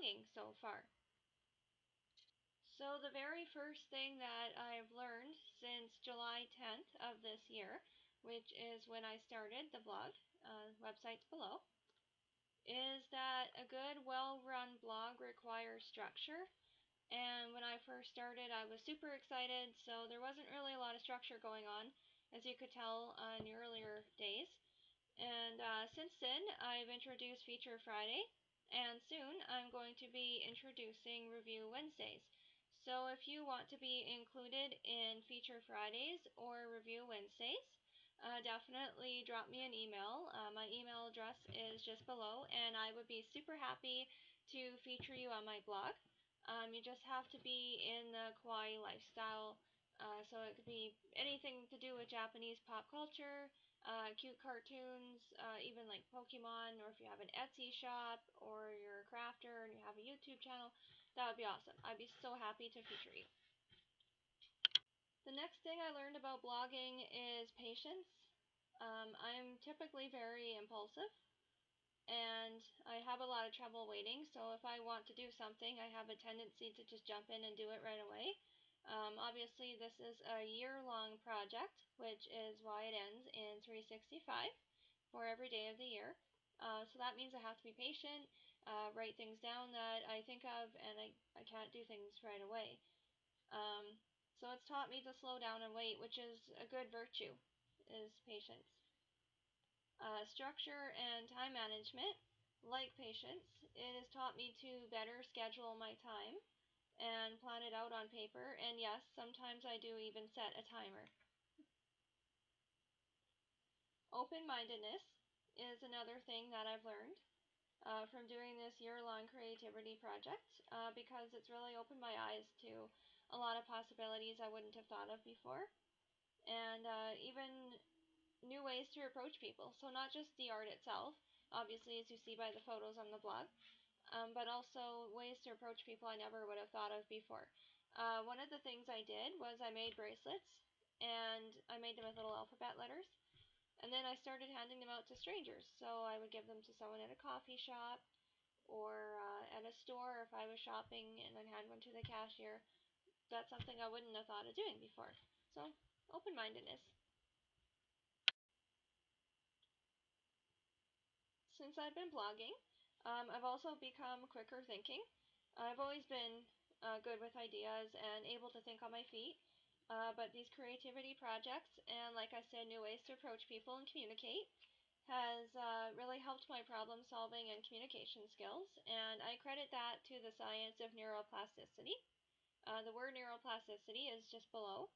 blogging so far. So the very first thing that I've learned since July 10th of this year, which is when I started the blog, websites below, is that a good, well-run blog requires structure. And when I first started, I was super excited, so there wasn't really a lot of structure going on, as you could tell in the earlier days. And since then, I've introduced Feature Friday, and soon I'm going to be introducing Review Wednesdays. So if you want to be included in Feature Fridays or Review Wednesdays, definitely drop me an email. My email address is just below, and I would be super happy to feature you on my blog. You just have to be in the kawaii lifestyle, so it could be anything to do with Japanese pop culture, cute cartoons, even like Pokemon, or if you have an Etsy shop, or you're a crafter and you have a YouTube channel, that would be awesome. I'd be so happy to feature you. The next thing I learned about blogging is patience. I'm typically very impulsive, and I have a lot of trouble waiting, so if I want to do something, I have a tendency to just jump in and do it right away. Obviously, this is a year-long project, which is why it ends in 365 for every day of the year. So that means I have to be patient, write things down that I think of, and I can't do things right away. So it's taught me to slow down and wait, which is a good virtue, is patience. Structure and time management, like patience, it has taught me to better schedule my time and plan it out on paper, and yes, sometimes I do even set a timer. Open-mindedness is another thing that I've learned from doing this year-long creativity project, because it's really opened my eyes to a lot of possibilities I wouldn't have thought of before, and even new ways to approach people. So not just the art itself, obviously, as you see by the photos on the blog, but also ways to approach people I never would have thought of before. One of the things I did was I made bracelets, and I made them with little alphabet letters, and then I started handing them out to strangers. So I would give them to someone at a coffee shop, or at a store if I was shopping, and then hand one to the cashier. That's something I wouldn't have thought of doing before. So, open-mindedness. Since I've been blogging, I've also become quicker thinking. I've always been good with ideas and able to think on my feet, but these creativity projects and, like I said, new ways to approach people and communicate has really helped my problem solving and communication skills, and I credit that to the science of neuroplasticity. The word neuroplasticity is just below,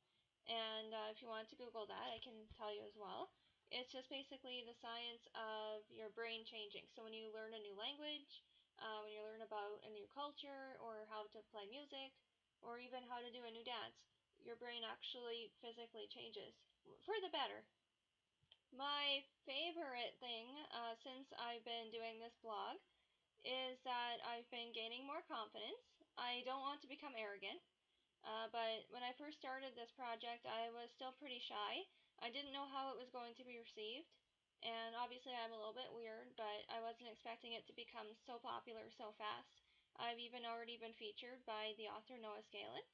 and if you want to Google that, I can tell you as well. It's just basically the science of your brain changing. So when you learn a new language, when you learn about a new culture, or how to play music, or even how to do a new dance, your brain actually physically changes for the better. My favorite thing since I've been doing this blog is that I've been gaining more confidence. I don't want to become arrogant. But when I first started this project, I was still pretty shy. I didn't know how it was going to be received, and obviously I'm a little bit weird, but I wasn't expecting it to become so popular so fast. I've even already been featured by the author Noah Scalin.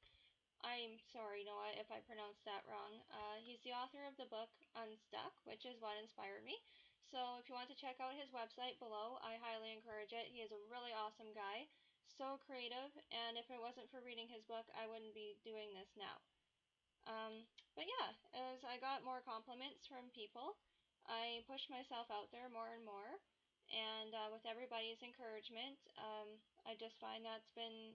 I'm sorry, Noah, if I pronounced that wrong. He's the author of the book Unstuck, which is what inspired me. So if you want to check out his website below, I highly encourage it. He is a really awesome guy, so creative, and if it wasn't for reading his book, I wouldn't be doing this now. But yeah, as I got more compliments from people, I pushed myself out there more and more, and with everybody's encouragement, I just find that's been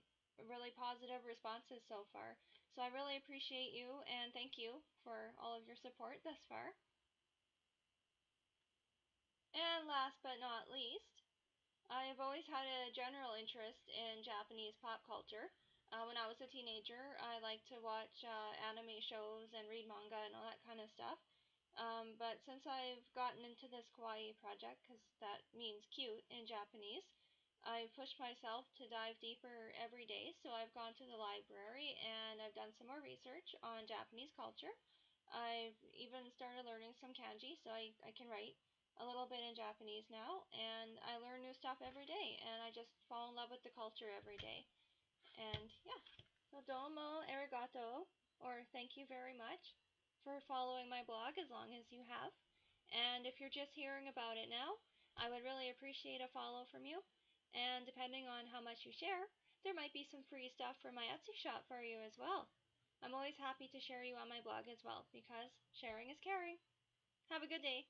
really positive responses so far. So I really appreciate you, and thank you for all of your support thus far. And last but not least, I've always had a general interest in Japanese pop culture. When I was a teenager, I liked to watch anime shows and read manga and all that kind of stuff. But since I've gotten into this kawaii project, because that means cute in Japanese, I've pushed myself to dive deeper every day. So I've gone to the library and I've done some more research on Japanese culture. I've even started learning some kanji, so I can write a little bit in Japanese now, and I learn new stuff shop every day, and I just fall in love with the culture every day. And yeah, so domo arigato, or thank you very much for following my blog as long as you have. And if you're just hearing about it now, I would really appreciate a follow from you. And depending on how much you share, there might be some free stuff from my Etsy shop for you as well. I'm always happy to share you on my blog as well, because sharing is caring. Have a good day.